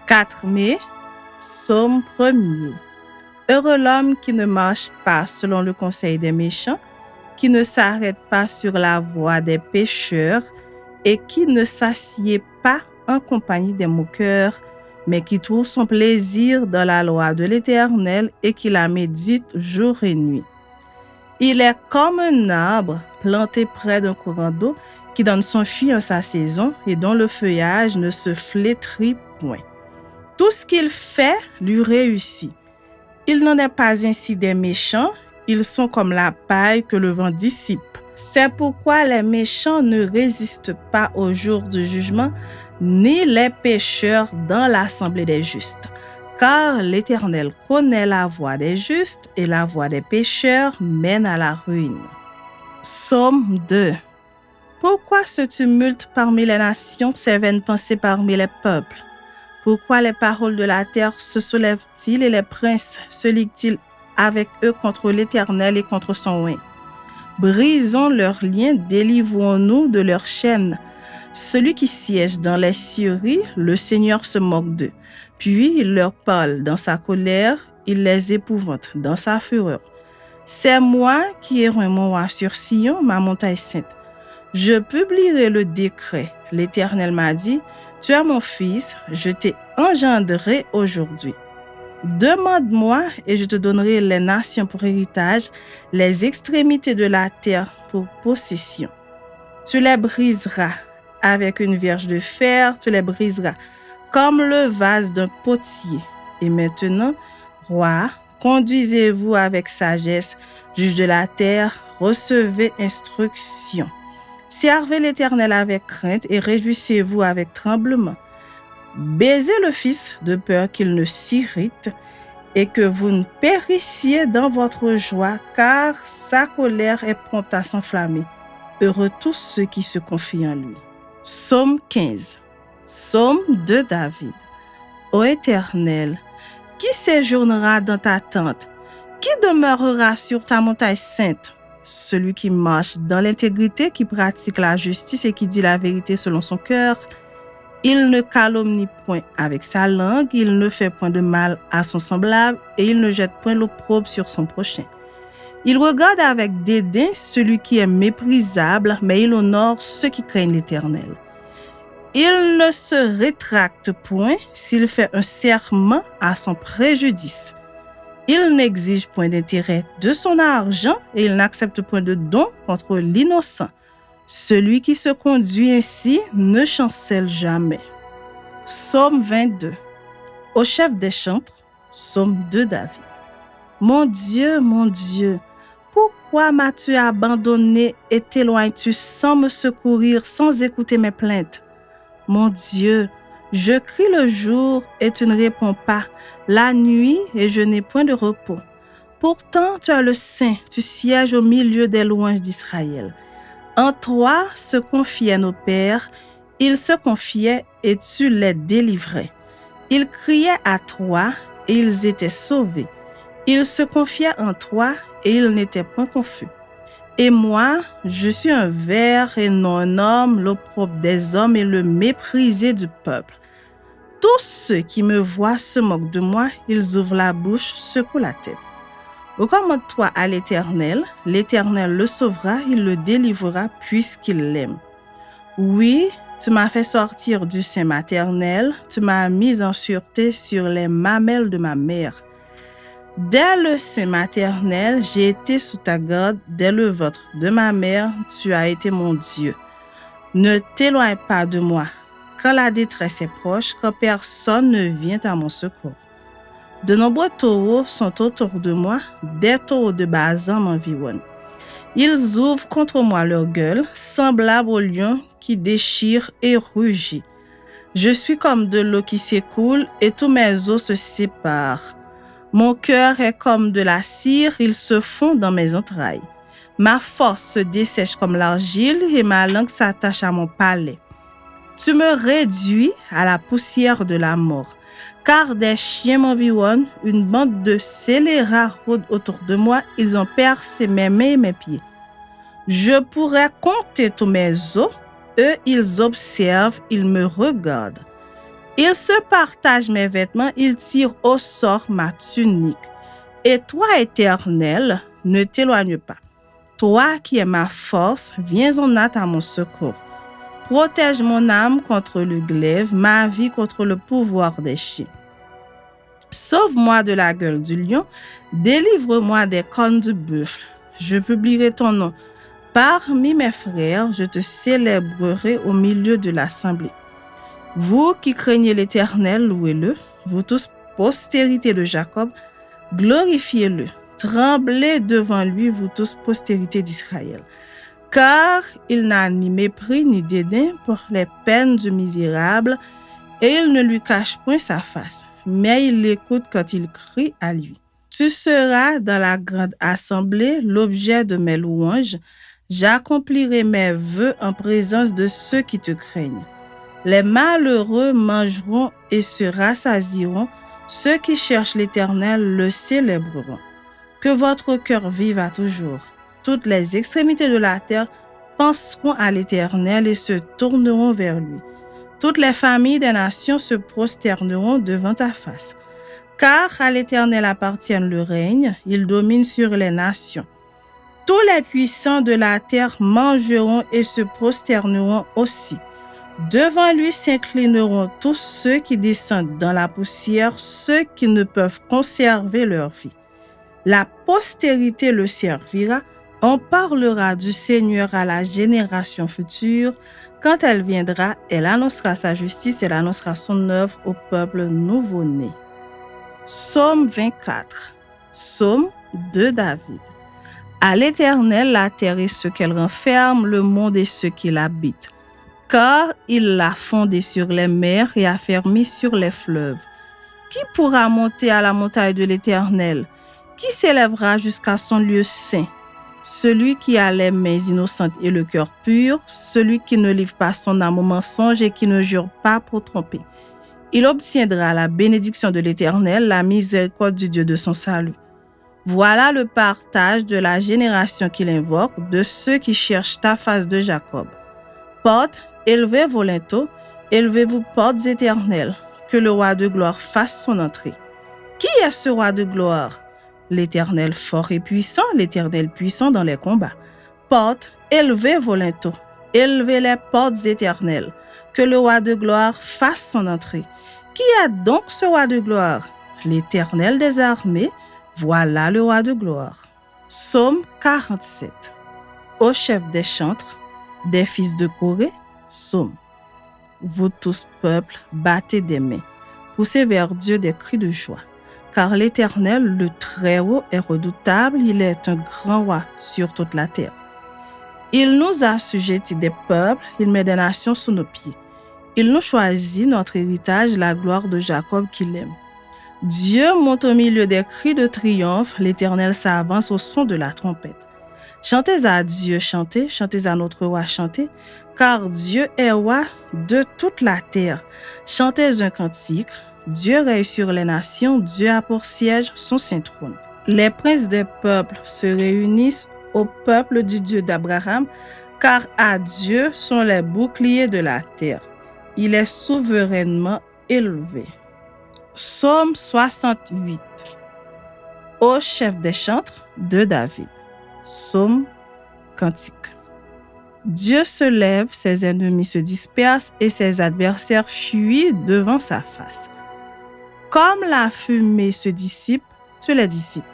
4 mai, Psaume 1er. Heureux l'homme qui ne marche pas selon le conseil des méchants, qui ne s'arrête pas sur la voie des pécheurs et qui ne s'assied pas en compagnie des moqueurs, mais qui trouve son plaisir dans la loi de l'Éternel et qui la médite jour et nuit. Il est comme un arbre planté près d'un courant d'eau qui donne son fruit en sa saison et dont le feuillage ne se flétrit point. Tout ce qu'il fait lui réussit. Il n'en est pas ainsi des méchants, ils sont comme la paille que le vent dissipe. C'est pourquoi les méchants ne résistent pas au jour du jugement, ni les pécheurs dans l'assemblée des justes. Car l'Éternel connaît la voie des justes et la voie des pécheurs mène à la ruine. Psaume 2. Pourquoi ce tumulte parmi les nations, ces vaines pensées parmi les peuples? Pourquoi les paroles de la terre se soulèvent-ils et les princes se liguent-ils avec eux contre l'Éternel et contre son oint? Brisons leurs liens, délivrons-nous de leurs chaînes. Celui qui siège dans les scieries, le Seigneur se moque d'eux. Puis il leur parle dans sa colère, il les épouvante dans sa fureur. C'est moi qui ai reint mon roi sur Sion, ma montagne sainte. Je publierai le décret. L'Éternel m'a dit, tu es mon fils, je t'ai engendré aujourd'hui. Demande-moi et je te donnerai les nations pour héritage, les extrémités de la terre pour possession. Tu les briseras avec une verge de fer, tu les briseras comme le vase d'un potier. Et maintenant, roi, conduisez-vous avec sagesse, juge de la terre, recevez instruction. Servez l'Éternel avec crainte et réjouissez-vous avec tremblement. Baisez le Fils de peur qu'il ne s'irrite et que vous ne périssiez dans votre joie, car sa colère est prompte à s'enflammer. Heureux tous ceux qui se confient en lui. Psaume 15. Psaume de David. Ô Éternel, qui séjournera dans ta tente? Qui demeurera sur ta montagne sainte? Celui qui marche dans l'intégrité, qui pratique la justice et qui dit la vérité selon son cœur. Il ne calomnie point avec sa langue, il ne fait point de mal à son semblable et il ne jette point l'opprobre sur son prochain. Il regarde avec dédain celui qui est méprisable, mais il honore ceux qui craignent l'Éternel. Il ne se rétracte point s'il fait un serment à son préjudice. Il n'exige point d'intérêt de son argent et il n'accepte point de don contre l'innocent. Celui qui se conduit ainsi ne chancelle jamais. Psaume 22. Au chef des chantres, psaume de David. Mon Dieu, pourquoi m'as-tu abandonné et t'éloignes-tu sans me secourir, sans écouter mes plaintes? Mon Dieu, je crie le jour et tu ne réponds pas, la nuit et je n'ai point de repos. Pourtant, tu es le Saint, tu sièges au milieu des louanges d'Israël. En toi se confiaient nos pères, ils se confiaient et tu les délivrais. Ils criaient à toi et ils étaient sauvés. Ils se confiaient en toi et ils n'étaient point confus. Et moi, je suis un ver et non un homme, l'opprobre des hommes et le méprisé du peuple. Tous ceux qui me voient se moquent de moi, ils ouvrent la bouche, secouent la tête. Recommande-toi à l'Éternel, l'Éternel le sauvera, il le délivrera puisqu'il l'aime. Oui, tu m'as fait sortir du sein maternel, tu m'as mis en sûreté sur les mamelles de ma mère. Dès le sein maternel, j'ai été sous ta garde, dès le ventre de ma mère, tu as été mon Dieu. Ne t'éloigne pas de moi, quand la détresse est proche, quand personne ne vient à mon secours. De nombreux taureaux sont autour de moi, des taureaux de Basan m'environnent. Ils ouvrent contre moi leur gueule, semblables aux lions qui déchirent et rugissent. Je suis comme de l'eau qui s'écoule et tous mes os se séparent. Mon cœur est comme de la cire, il se fond dans mes entrailles. Ma force se dessèche comme l'argile et ma langue s'attache à mon palais. Tu me réduis à la poussière de la mort. Car des chiens m'environnent, une bande de scélérats rôde autour de moi, ils ont percé mes mains et mes pieds. Je pourrais compter tous mes os, eux ils observent, ils me regardent. Ils se partagent mes vêtements, ils tirent au sort ma tunique. Et toi, Éternel, ne t'éloigne pas. Toi qui es ma force, viens en hâte à mon secours. Protège mon âme contre le glaive, ma vie contre le pouvoir des chiens. Sauve-moi de la gueule du lion, délivre-moi des cornes du buffle. Je publierai ton nom. Parmi mes frères, je te célébrerai au milieu de l'assemblée. Vous qui craignez l'Éternel, louez-le. Vous tous, postérité de Jacob, glorifiez-le. Tremblez devant lui, vous tous, postérité d'Israël. Car il n'a ni mépris ni dédain pour les peines du misérable, et il ne lui cache point sa face, mais il l'écoute quand il crie à lui. Tu seras dans la grande assemblée l'objet de mes louanges. J'accomplirai mes vœux en présence de ceux qui te craignent. Les malheureux mangeront et se rassasieront. Ceux qui cherchent l'Éternel le célébreront. Que votre cœur vive à toujours. Toutes les extrémités de la terre penseront à l'Éternel et se tourneront vers lui. Toutes les familles des nations se prosterneront devant ta face. Car à l'Éternel appartient le règne, il domine sur les nations. Tous les puissants de la terre mangeront et se prosterneront aussi. Devant lui s'inclineront tous ceux qui descendent dans la poussière, ceux qui ne peuvent conserver leur vie. La postérité le servira. On parlera du Seigneur à la génération future. Quand elle viendra, elle annoncera sa justice, elle annoncera son œuvre au peuple nouveau-né. Psaume 24. Psaume de David. À l'Éternel la terre et ce qu'elle renferme, le monde et ceux qui l'habitent. Car il l'a fondée sur les mers et affermie sur les fleuves. Qui pourra monter à la montagne de l'Éternel? Qui s'élèvera jusqu'à son lieu saint? Celui qui a les mains innocentes et le cœur pur, celui qui ne livre pas son âme au mensonge et qui ne jure pas pour tromper. Il obtiendra la bénédiction de l'Éternel, la miséricorde du Dieu de son salut. Voilà le partage de la génération qu'il invoque, de ceux qui cherchent ta face de Jacob. Portes, élevez vos linteaux, élevez-vous portes éternelles, que le roi de gloire fasse son entrée. Qui est ce roi de gloire? L'Éternel fort et puissant, l'Éternel puissant dans les combats. Portes, élevez vos linteaux, élevez les portes éternelles, que le roi de gloire fasse son entrée. Qui est donc ce roi de gloire? L'Éternel des armées, voilà le roi de gloire. Psaume 47. Au chef des chantres, des fils de Corée, psaume. Vous tous, peuples, battez des mains, poussez vers Dieu des cris de joie. Car l'Éternel, le Très-Haut, est redoutable, il est un grand roi sur toute la terre. Il nous a assujettis des peuples, il met des nations sous nos pieds. Il nous choisit notre héritage, la gloire de Jacob qu'il aime. Dieu monte au milieu des cris de triomphe, l'Éternel s'avance au son de la trompette. Chantez à Dieu, chantez, chantez à notre roi, chantez, car Dieu est roi de toute la terre. Chantez un cantique, Dieu règne sur les nations, Dieu a pour siège son saint trône. Les princes des peuples se réunissent au peuple du Dieu d'Abraham, car à Dieu sont les boucliers de la terre. Il est souverainement élevé. Psaume 68. Au chef des chantres de David. Psaume cantique. Dieu se lève, ses ennemis se dispersent et ses adversaires fuient devant sa face. Comme la fumée se dissipe, tu les dissipes.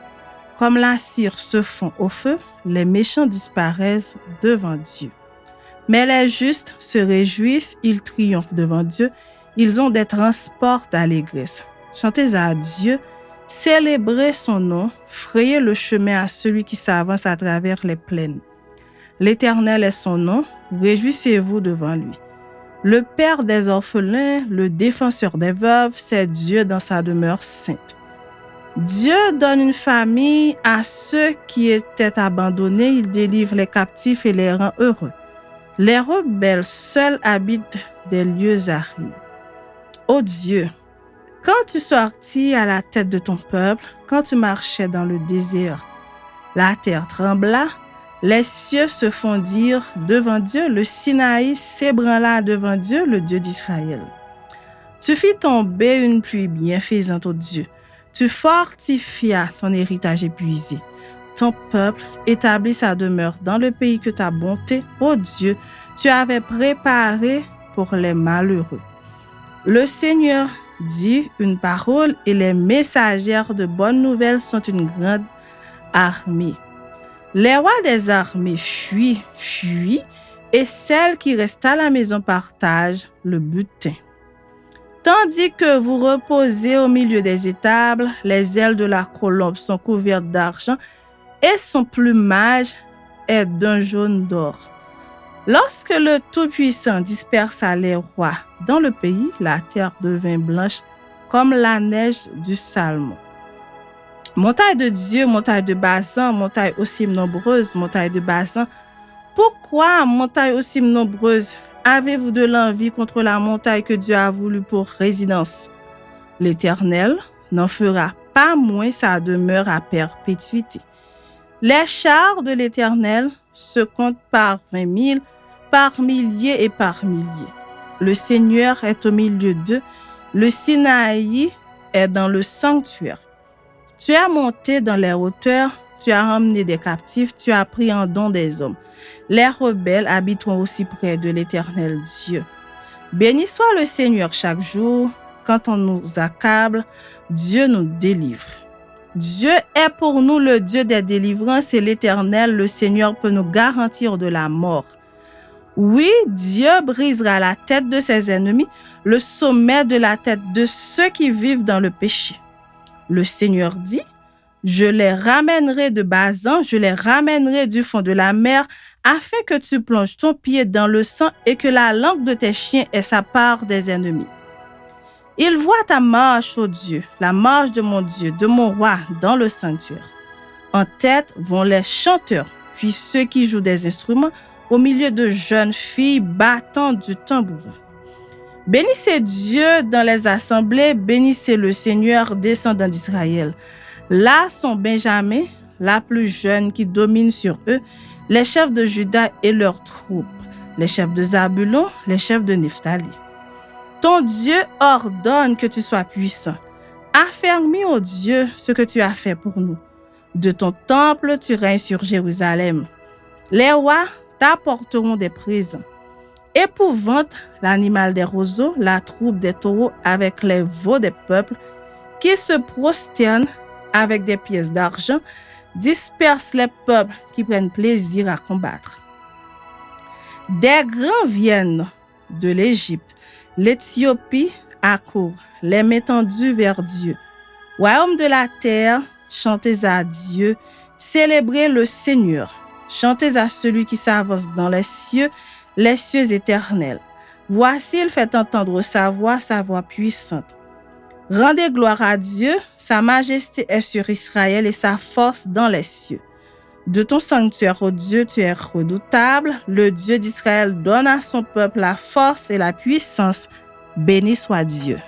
Comme la cire se fond au feu, les méchants disparaissent devant Dieu. Mais les justes se réjouissent, ils triomphent devant Dieu, ils ont des transports d'allégresse. Chantez à Dieu, célébrez son nom, frayez le chemin à celui qui s'avance à travers les plaines. L'Éternel est son nom, réjouissez-vous devant lui. Le Père des orphelins, le défenseur des veuves, c'est Dieu dans sa demeure sainte. Dieu donne une famille à ceux qui étaient abandonnés, il délivre les captifs et les rend heureux. Les rebelles seuls habitent des lieux arides. Ô Dieu, quand tu sortis à la tête de ton peuple, quand tu marchais dans le désert, la terre trembla, les cieux se fondirent devant Dieu, le Sinaï s'ébranla devant Dieu, le Dieu d'Israël. Tu fis tomber une pluie bienfaisante, ô Dieu. Tu fortifias ton héritage épuisé. Ton peuple établit sa demeure dans le pays que ta bonté, ô Dieu, tu avais préparé pour les malheureux. Le Seigneur dit une parole et les messagères de bonnes nouvelles sont une grande armée. Les rois des armées fuient, et celle qui reste à la maison partage le butin. Tandis que vous reposez au milieu des étables, les ailes de la colombe sont couvertes d'argent et son plumage est d'un jaune d'or. Lorsque le Tout-Puissant dispersa les rois dans le pays, la terre devint blanche comme la neige du Salmon. Montagne de Dieu, montagne de Basan, montagne aussi nombreuse, montagne de Basan. Pourquoi, montagne aussi nombreuse, avez-vous de l'envie contre la montagne que Dieu a voulu pour résidence? L'Éternel n'en fera pas moins sa demeure à perpétuité. Les chars de l'Éternel se comptent par 20 000, par milliers et par milliers. Le Seigneur est au milieu d'eux, le Sinaï est dans le sanctuaire. Tu as monté dans les hauteurs, tu as emmené des captifs, tu as pris en don des hommes. Les rebelles habiteront aussi près de l'Éternel Dieu. Béni soit le Seigneur chaque jour. Quand on nous accable, Dieu nous délivre. Dieu est pour nous le Dieu des délivrances et l'Éternel, le Seigneur, peut nous garantir de la mort. Oui, Dieu brisera la tête de ses ennemis, le sommet de la tête de ceux qui vivent dans le péché. Le Seigneur dit, je les ramènerai de Basan, je les ramènerai du fond de la mer, afin que tu plonges ton pied dans le sang et que la langue de tes chiens ait sa part des ennemis. Il voit ta marche, ô Dieu, la marche de mon Dieu, de mon roi, dans le sanctuaire. En tête vont les chanteurs, puis ceux qui jouent des instruments, au milieu de jeunes filles battant du tambourin. Bénissez Dieu dans les assemblées, bénissez le Seigneur, descendant d'Israël. Là sont Benjamin, la plus jeune qui domine sur eux, les chefs de Juda et leurs troupes, les chefs de Zabulon, les chefs de Nephtali. Ton Dieu ordonne que tu sois puissant. Affermis, ô Dieu, ce que tu as fait pour nous. De ton temple, tu règnes sur Jérusalem. Les rois t'apporteront des présents. Épouvante l'animal des roseaux, la troupe des taureaux avec les veaux des peuples qui se prosternent avec des pièces d'argent, disperse les peuples qui prennent plaisir à combattre. Des grands viennent de l'Égypte, l'Éthiopie accourt, les mains tendues vers Dieu. Royaume de la terre, chantez à Dieu, célébrez le Seigneur. Chantez à celui qui s'avance dans les cieux éternels. Voici, il fait entendre sa voix puissante. Rendez gloire à Dieu, sa majesté est sur Israël et sa force dans les cieux. De ton sanctuaire, ô Dieu, tu es redoutable. Le Dieu d'Israël donne à son peuple la force et la puissance. Béni soit Dieu.